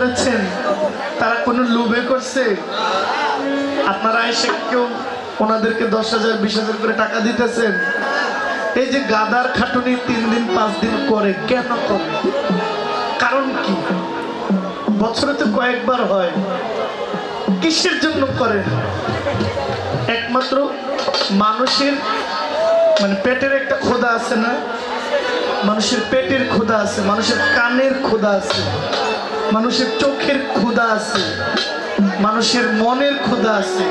করেছেন? তারা কোনো লোভে করছে? আপনারা এসে কেউ ওনাদেরকে 10,000 20,000 করে টাকা দিতেছেন? এই যে গাদার খাটুনি 3 দিন 5 দিন করে, কেন করে? কারণ কি? বছরে তো কয়েকবার হয়, কিসের জন্য করে? একমাত্র মানুষের মানে পেটের একটা ক্ষুধা আছে না? মানুষের পেটের ক্ষুধা আছে, মানুষের কানের ক্ষুধা আছে, মানুষের চোখের ক্ষুধা আছে, মানুষের মনের ক্ষুধা আছে,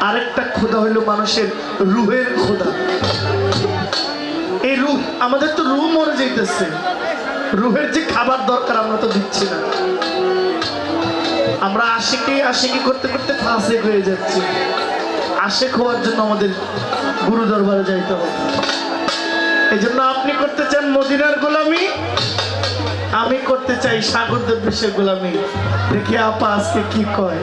আরেকটা ক্ষুধা হইল মানুষের রুহের ক্ষুধা। এই রুহ, আমাদের তো রুহ মরে যাইতেছে, রুহের যে খাবার দরকার আমরা তো দিচ্ছি না। আমরা আশিকি করতে করতে ফাঁসেক হয়ে যাচ্ছি। আশেক হওয়ার জন্য আমাদের গুরু দরবারে যাইতে হবে। এই জন্য আপনি করতে চান মদিনার গোলামি, আমি করতে চাই সাগর দেবের গোলামি। দেখি আপা আজকে কি কয়।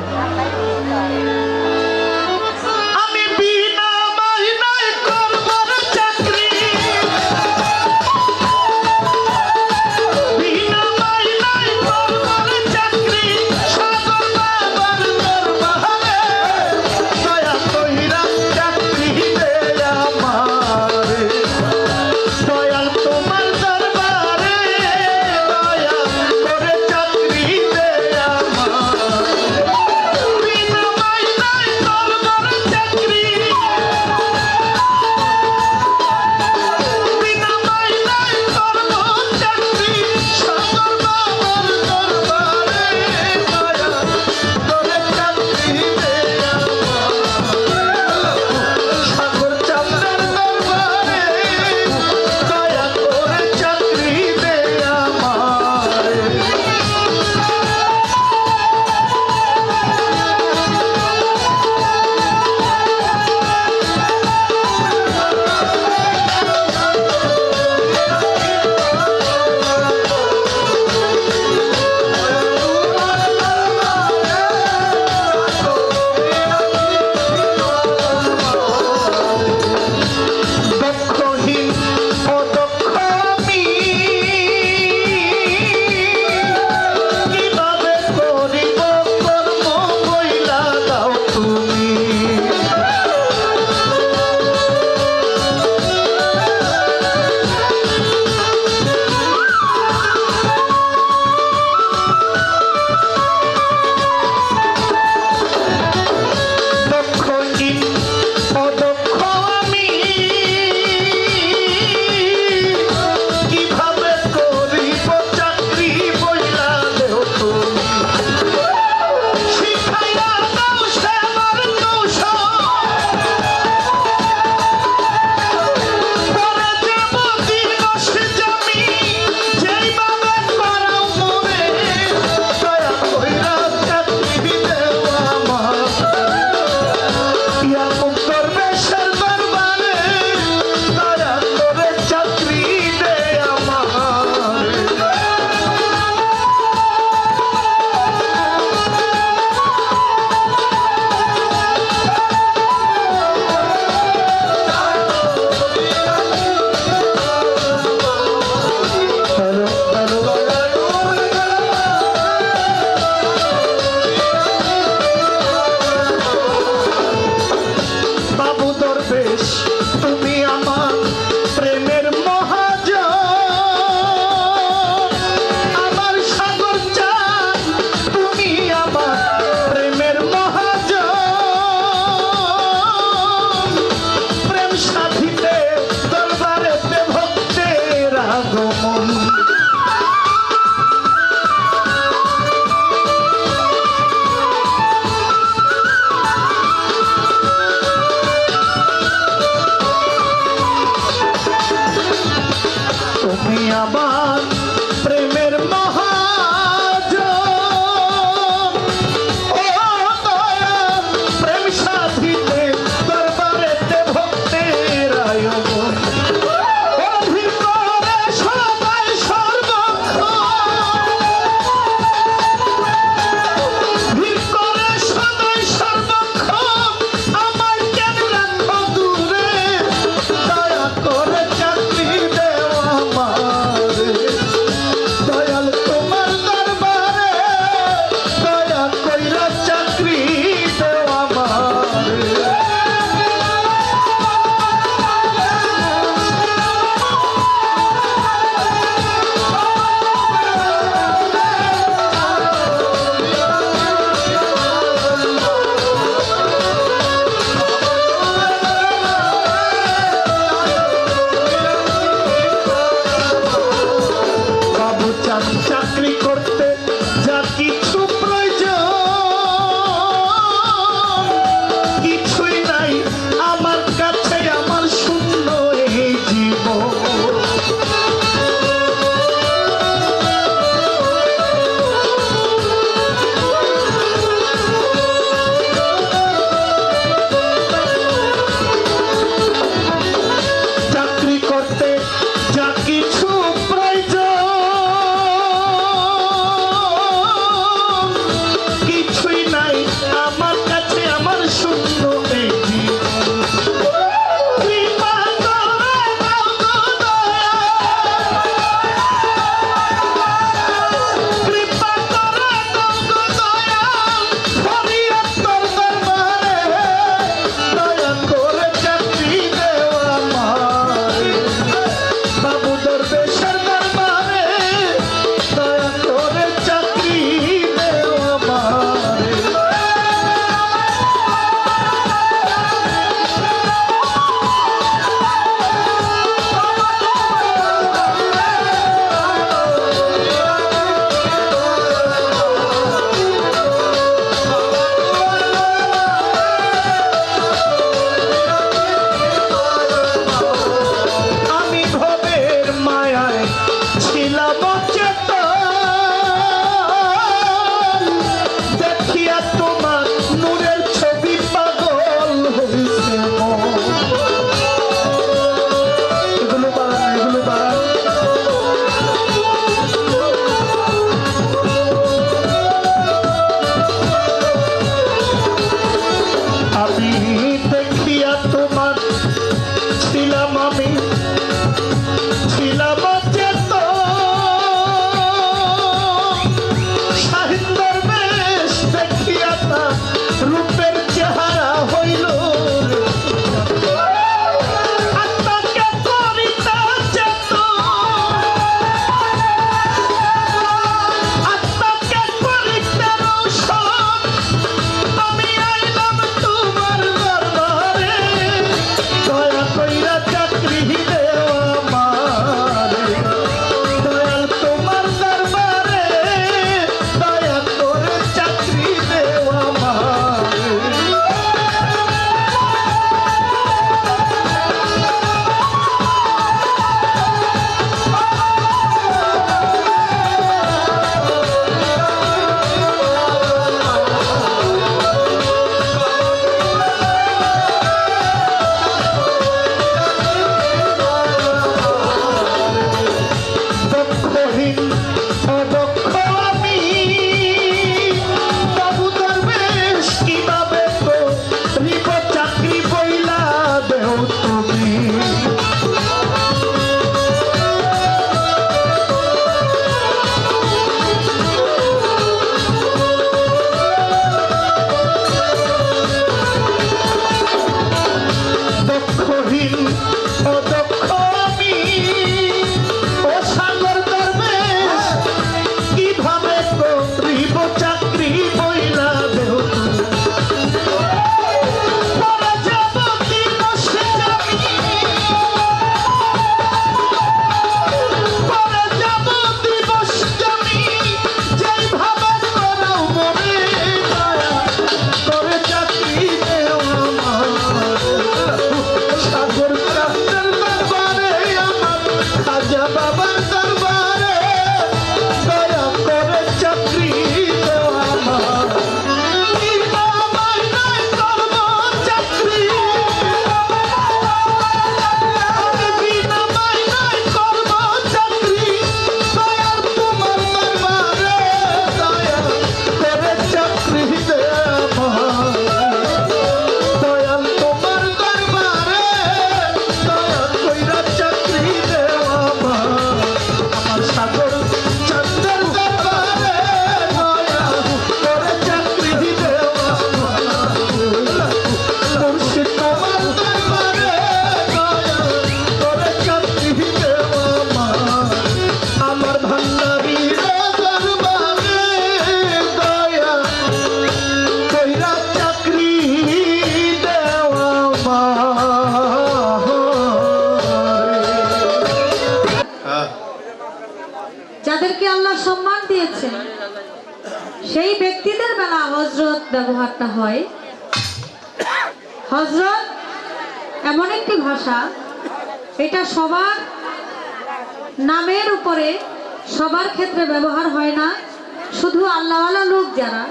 সেই ব্যক্তিদের বেলা হযরত ব্যবহারটা হয়। হযরত এমন একটি ভাষা, এটা সবার নামের উপরে সবার ক্ষেত্রে ব্যবহার হয় না। শুধু আল্লাহওয়ালা লোক যারা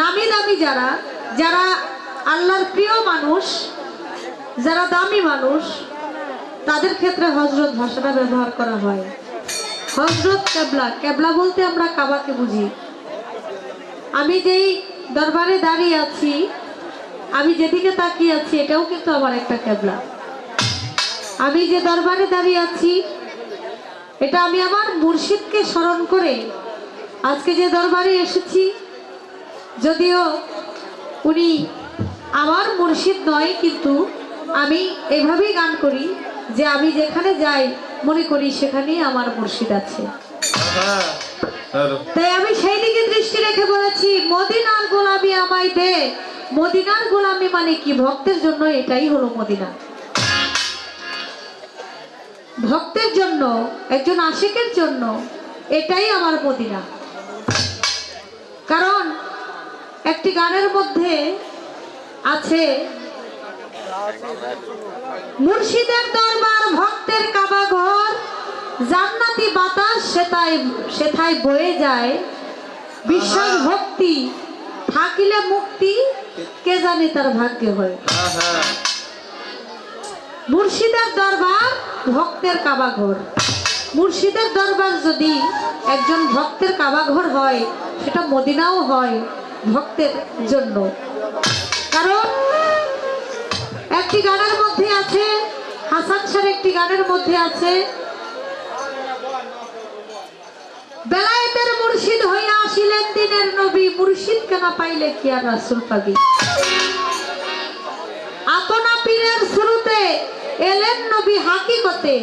নামি দামি, যারা যারা আল্লাহর প্রিয় মানুষ, যারা দামি মানুষ, তাদের ক্ষেত্রে হযরত ভাষাটা ব্যবহার করা হয়। হযরত কেবলা, কেবলা বলতে আমরা কাবাকে বুঝি। আমি যেই দরবারে দাঁড়িয়ে আছি, আমি যেদিকে তাকিয়ে আছি, এটাও কিন্তু আমার একটা কেবলা। আমি যে দরবারে দাঁড়িয়ে আছি, এটা আমি আমার মুর্শিদকে স্মরণ করে আজকে যে দরবারে এসেছি। যদিও উনি আমার মুর্শিদ নয়, কিন্তু আমি এভাবেই গান করি যে আমি যেখানে যাই মনে করি সেখানেই আমার মুর্শিদ আছে। তাই আমি সেই দিকে দৃষ্টি রেখে বলেছি, মদিনার গোলামি আমায় দে। মদিনার গোলামি মানে কি? ভক্তের জন্য এটাই হলো মদিনা। ভক্তের জন্য, একজন আশিকের জন্য এটাই আমার মদিনা। কারণ একটি গানের মধ্যে আছে, মুর্শিদের দরবার ভক্তের কাবা ঘর, জান্নাতি বাতাস সেথায় বয়ে যায়, বিশ্বাস ভক্তি থাকিলে মুক্তি, কে জানে তার ভাগ্যে হয়। মুর্শিদের দরবার ভক্তের কাবা ঘর। মুর্শিদের দরবার যদি একজন ভক্তের কাবা ঘর হয়, সেটা মদিনাও হয় ভক্তের জন্য। কারণ একটি গানের মধ্যে আছে, হাসান শাহর একটি গানের মধ্যে আছে, বেলায়েতের মুর্শিদ হইয়া আসিলেন দিনের নবী, মুর্শিদ কেনা পাইলে কি আর রাসূল পাবি। আপনা পীরের শুরুতে এলেন নবী হাকিকতে,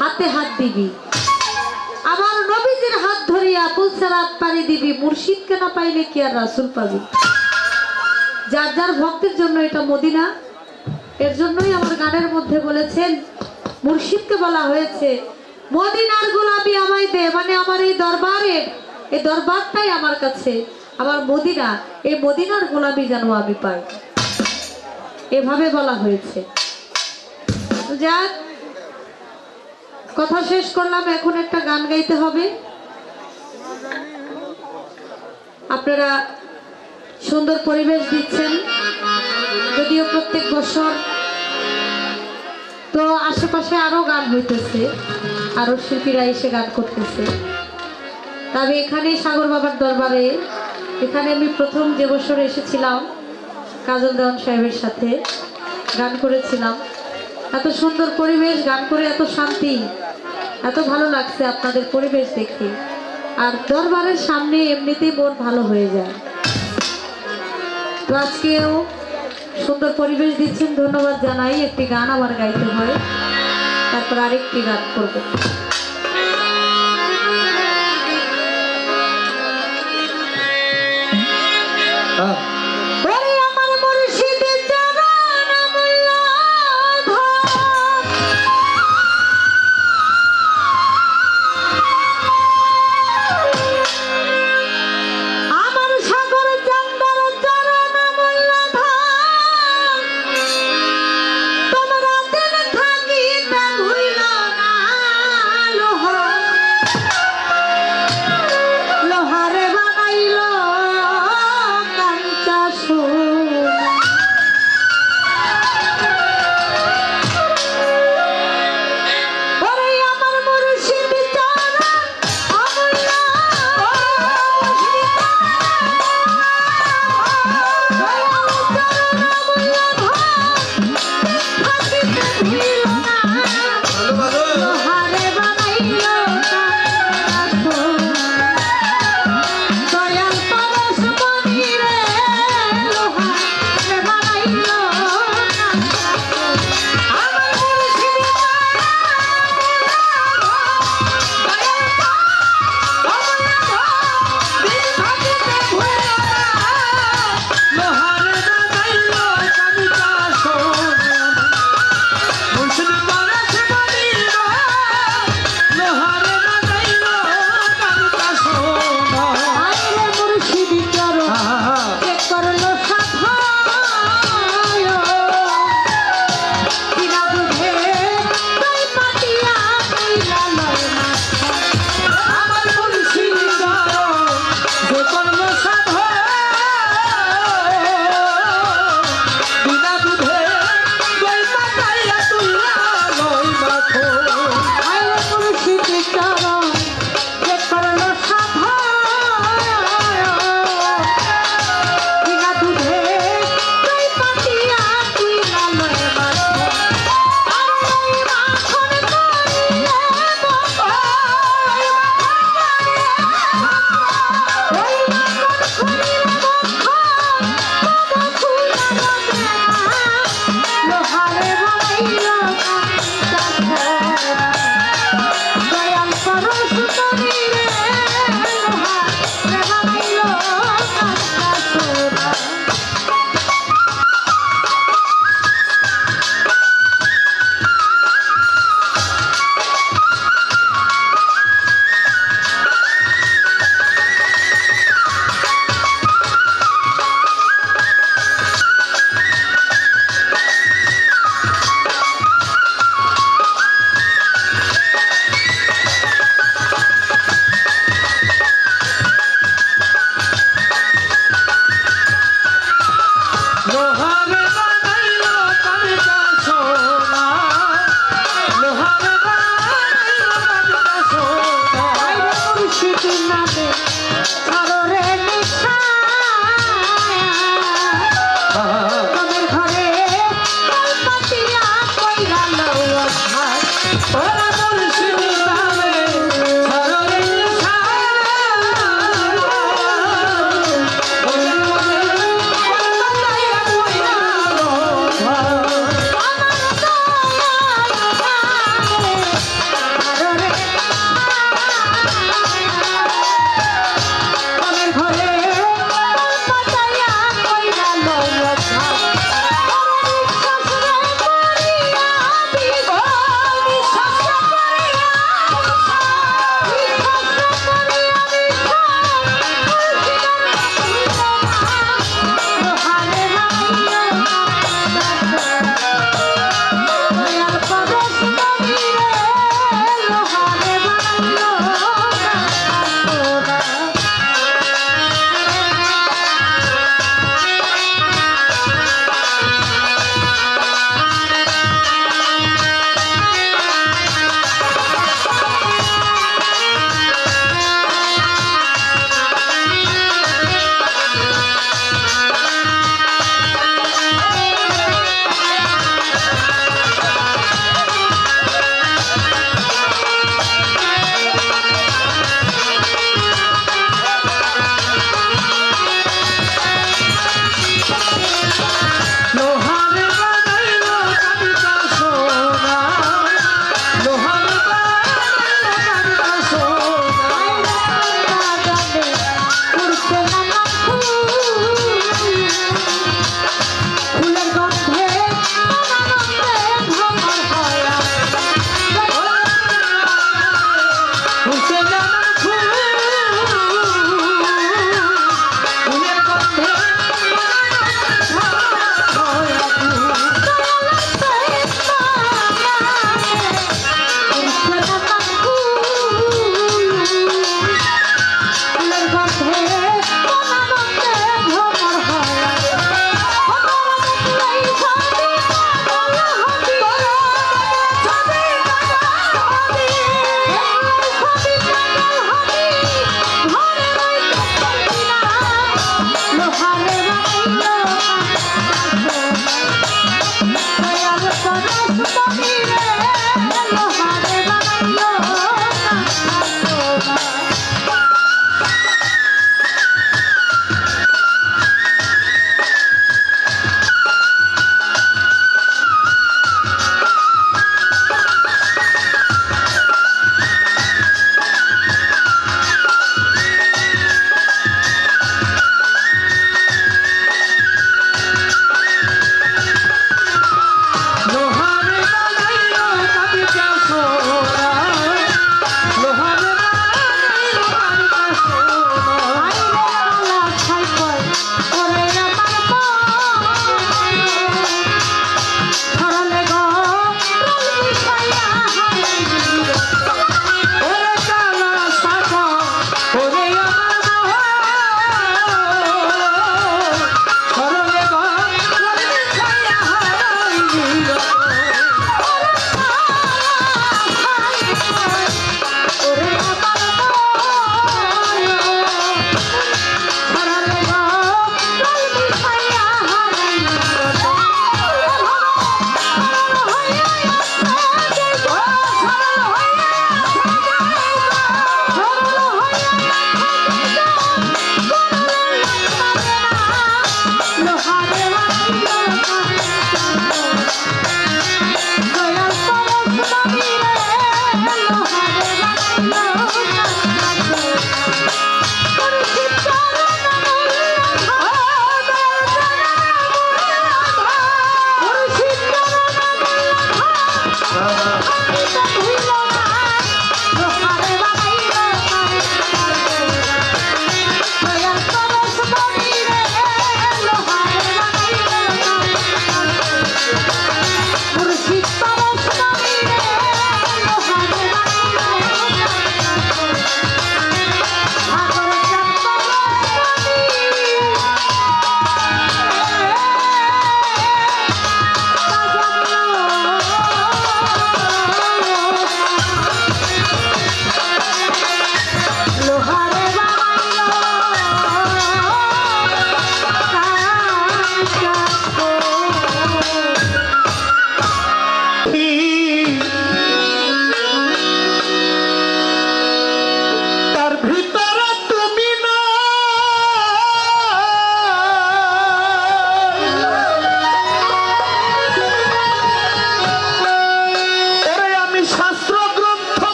হাতে হাত দিবি। আবার নবীজির হাত ধরিয়া পুলসেরাত পাড়ি দিবি, মুর্শিদ কেনা পাইলে কি আর রাসূল পাবি। যার যার ভক্তের জন্য এটা মদিনা। এর জন্যই আমার গানের মধ্যে বলেছেন, মুর্শিদকে বলা হয়েছে মদিনার গোলামি আমায় দে, মানে আমার এই দরবারের, এই দরবারটাই আমার কাছে আমার মদিনা, এই মদিনার গোলামি যেন আমি পাই, এভাবে বলা হয়েছে। যাক, কথা শেষ করলাম, এখন একটা গান গাইতে হবে। আপনারা সুন্দর পরিবেশ দিচ্ছেন, যদিও প্রত্যেক বছর তো আশেপাশে আরো গান হইতেছে, আরো শিল্পীরা এসে গান করতেছে। তবে এখানে সাগর বাবার দরবারে, এখানে আমি প্রথম যে বছর এসেছিলাম কাজল দেওয়ান সাহেবের সাথে গান করেছিলাম। এত সুন্দর পরিবেশ, গান করে এত শান্তি, এত ভালো লাগছে আপনাদের পরিবেশ দেখে। আর দরবারের সামনে এমনিতেই মন ভালো হয়ে যায়। তো আজকেও সুন্দর পরিবেশ দিচ্ছেন, ধন্যবাদ জানাই। একটি গান আমার গাইতে হয়, তারপর আরেকটি গান করবো।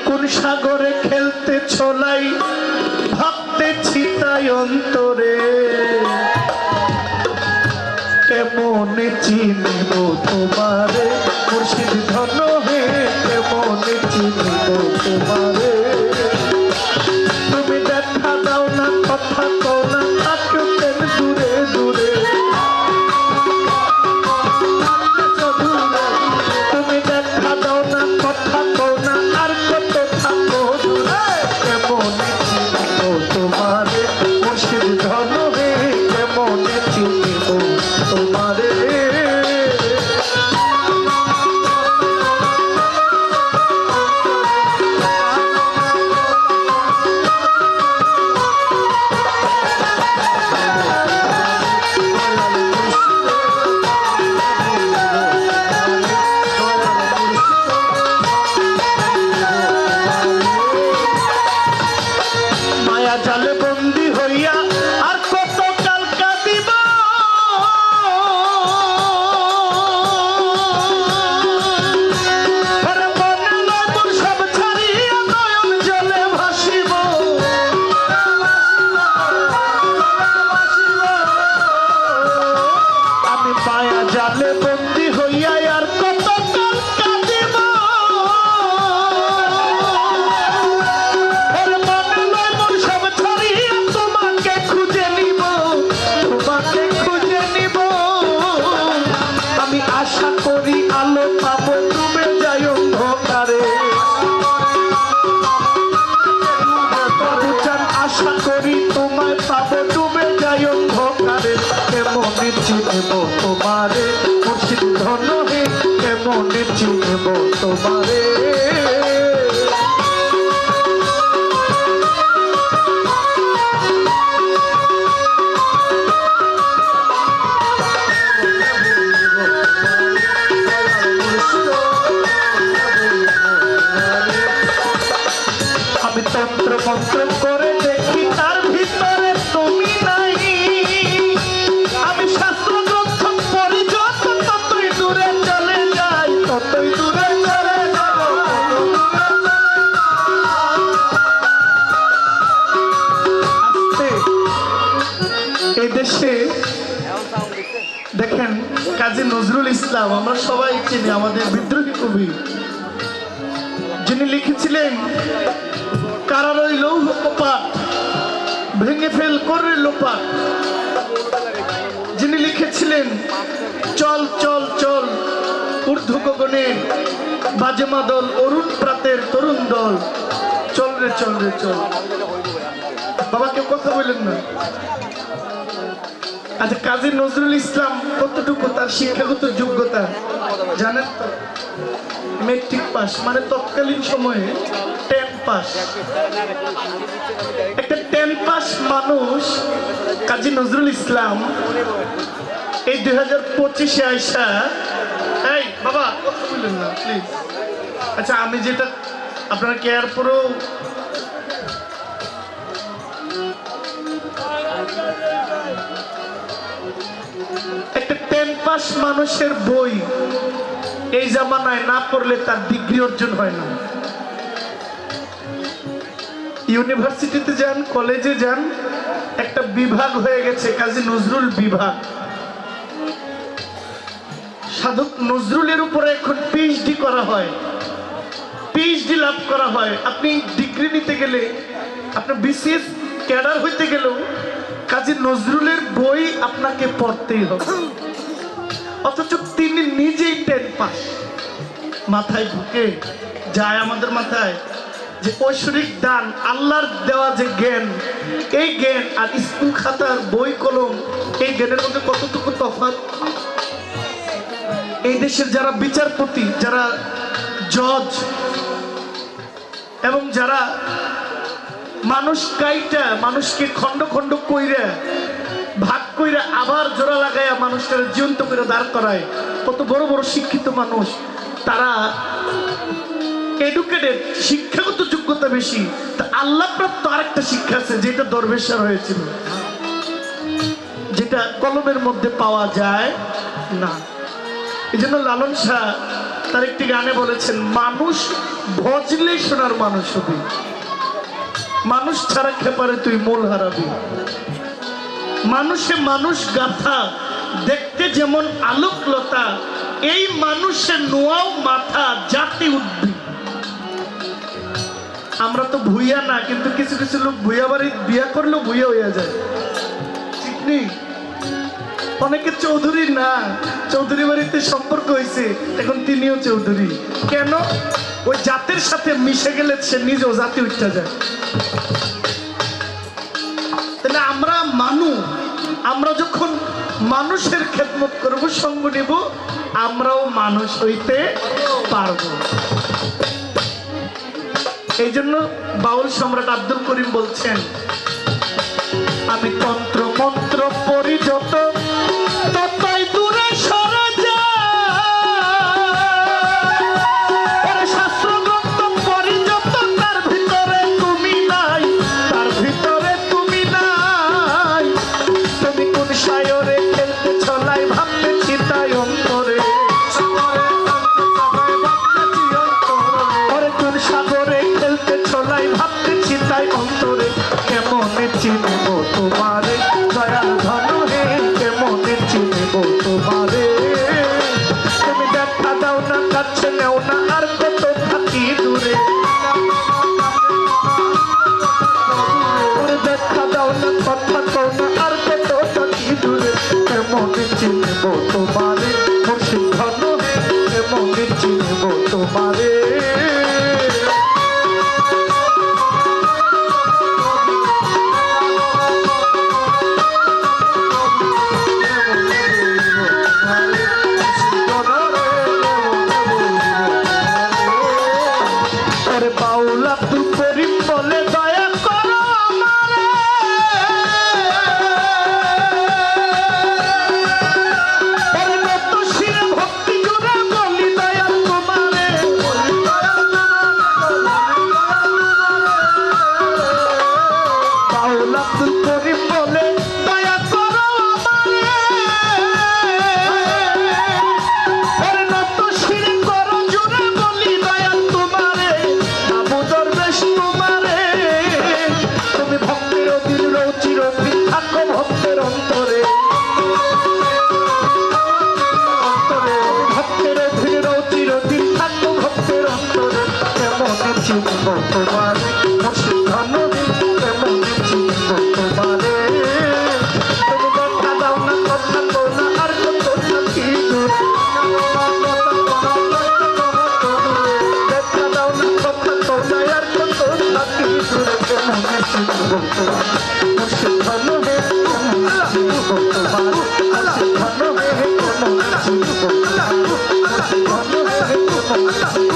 কোন সাগরে খেলতে ছোলাই ভাবতেছি তাই অন্তরে কেমনে চিনিব তোমারে মুর্শিদ ধন হে কেমনে চিনিব তোমারে তুমি দেখা দাও না কথা কও না থাকতেন দূরে দূরে তুমি দেখা দাও না কথা কও না আর কত থাকো দূরে কেমনে চিনিব তোমারে মুর্শিদ ধন হে কেমনে চিনিব তোমারে মায়া জালে বন্দি হইয়া আর কত কাল কাঁদিব ওরে মনে নয় তোর সব ছাড়িয়া নয়ন জলে ভাসিব আমি মায়া জালে বন্দি হইয়া আর কত কাল কাঁদিব ওরে মনে নয় মোর সব ছাড়িয়া তোমাকে খুঁজে নিব তোমাকে খুঁজে নিব আমি আশা করি আলো পাবো ডুবে যাই অন্ধকারে বাবুজান আশা করি তোমায় পাবো ডুবে যাই অন্ধকারে কেমনে চিনব তোমারে মুর্শিদ ধন হে কেমনে চিনব তোমারে আমি তন্ত্র মন্ত্র করে দেখি তার ভিতরে তুমি নাই আমি শাস্ত্র গ্রন্থ পড়ি যত ততই দূরে চলে যাই ততই দূরে চলে আস্তে এই দেশে দেখেন কাজী নজরুল ইসলাম আমরা সবাই চিনি আমাদের বিদ্রোহী কবি যিনি লিখেছিলেন কারার ওই লৌহ কপাট ভেঙে ফেল করে লোপাট যিনি লিখেছিলেন চল চল চল ঊর্ধ্ব গগনে বাজে মাদল অরুণ প্রাতের তরুণ দল চল রে চল রে চল বাবা কেউ কথা বললেন না আচ্ছা কাজী নজরুল ইসলাম কতটুকু তার শিক্ষাগত যোগ্যতা জানেন তো মেট্রিক পাস মানে তৎকালীন সময়ে 10 পাস একটা 10 পাস মানুষ কাজী নজরুল ইসলাম এই 2025-এ আইসা এই বাবা কথা বললেন না প্লিজ আচ্ছা আমি যেটা আপনারা কেয়ার পরেও একটা 10 পাস মানুষের বই এই জামানায় না পড়লে তার ডিগ্রি অর্জন হয় না ইউনিভার্সিটিতে যান কলেজে যান একটা বিভাগ হয়ে গেছে কাজী নজরুল বিভাগ সাধক নজরুলের উপরে এখন পিএইচডি করা হয় পিএইচডি লাভ করা হয় আপনি ডিগ্রি নিতে গেলে আপনার বিসিএস ক্যাডার হইতে গেলেও কাজী নজরুলের বই আপনাকে পড়তেই হবে অথচ তিনি নিজেই 10 পাস মাথায় ঢুকে যায় আমাদের মাথায় যে ঐশ্বরিক দান আল্লাহর দেওয়া যে জ্ঞান এই জ্ঞান আর স্কুল খাতার বই কলম এই জ্ঞানের মধ্যে কতটুকু তফাৎ এই দেশের যারা বিচারপতি যারা জজ এবং যারা মানুষ কাইটা মানুষকে খন্ড খন্ড কইরা ভাগ কইরা আবার জোড়া লাগাইয়া মানুষটাকে জীবন্ত করে দাঁড় করায় কত বড় বড় শিক্ষিত মানুষ তারা এডুকেটেড শিক্ষাগত যোগ্যতা বেশি তা আল্লাহ প্রাপ্ত আরেকটা শিক্ষা আছে যেটা দরবেশার হয়েছিল যেটা কলমের মধ্যে পাওয়া যায় না এই জন্য লালন শাহ তার একটি গানে বলেছেন, মানুষ ভজলে সোনার মানুষ হবি, মানুষ ছাড়া খেপারে তুই মূল হারাবি। মানুষে মানুষ গাথা, দেখতে যেমন আলোকলতা, এই মানুষের নোয়াও মাথা, জাতি উদ্ভিদ। আমরা তো ভুইয়া না, কিন্তু কিছু কিছু লোক ভুইয়া বাড়ি বিয়া করলেও ভুইয়া হইয়া যায়, ঠিক নেই? অনেকে চৌধুরী না, চৌধুরী বাড়িতে সম্পর্ক হয়েছে, এখন তিনিও চৌধুরী। কেন? ওই জাতের সাথে মিশে গেলে সে নিজেও জাতি উঠতে যায়। তাহলে আমরা মানুষ, আমরা যখন মানুষের খেদমত করব, সঙ্গ নেব, আমরাও মানুষ হইতে পারবো। এই জন্য বাউল সম্রাট আব্দুল করিম বলছেন, আমি তন্ত্র মন্ত্র পড়ি যত, ততই দূরে সরে যায়। শাস্ত্র গ্রন্থ পড়ি যত, তার ভিতরে তুমি নাই, তার ভিতরে তুমি নাই। তুমি কোন সায়রে খেলতে ছলাই, ভাবতেছি তাই অন্তরে। কোন সাগরে খেলতে ছলাই, ভাবতেছি তাই অন্তরে। কেমনে চিনব তোমারে দয়াল ধন হে, কেমনে চিনব তোমারে। তুমি দেখা দাও না, কাছে নেও না, আর কত থাকি দূরে। দেখা দাও না, কথা কও না, আর কত থাকি দূরে। কেমনে চিনব তোমারে মুর্শিদ ধন হে, কেমনে চিনব তোমারে। বাউল আব্দুল করিম বলে, দয়া করো আমারে, নত শিরে ভক্তি জুড়ে বলি দয়াল তোমারে। বাউল আব্দুল করিম বলে, দয়া করো আমারে, নত শিরে করো জুড়ে বলি দয়াল তোমারে। তুমি ভক্তের অধীন রও চিরদিন, থাকো ভক্তের অন্তরে। ভক্তের অধীন রও চিরদিন, থাকো ভক্তের অন্তরে। কেমনে চিনব তোমারে মুর্শিদ ধন হে, কেমনে চিনব তোমারে। তুমি দেখা দাও না, কথা কও না, আর কত থাকি দূরে। দেখা দাও না, কথা কও না, আর কত থাকি দূরে। কেমনে চিনব তোমারে মুর্শিদ ধন হে, কেমনে চিনব তোমারে। মুর্শিদ ধন হে, কেমনে চিনব তোমারে। মুর্শিদ ধন হে, কেমনে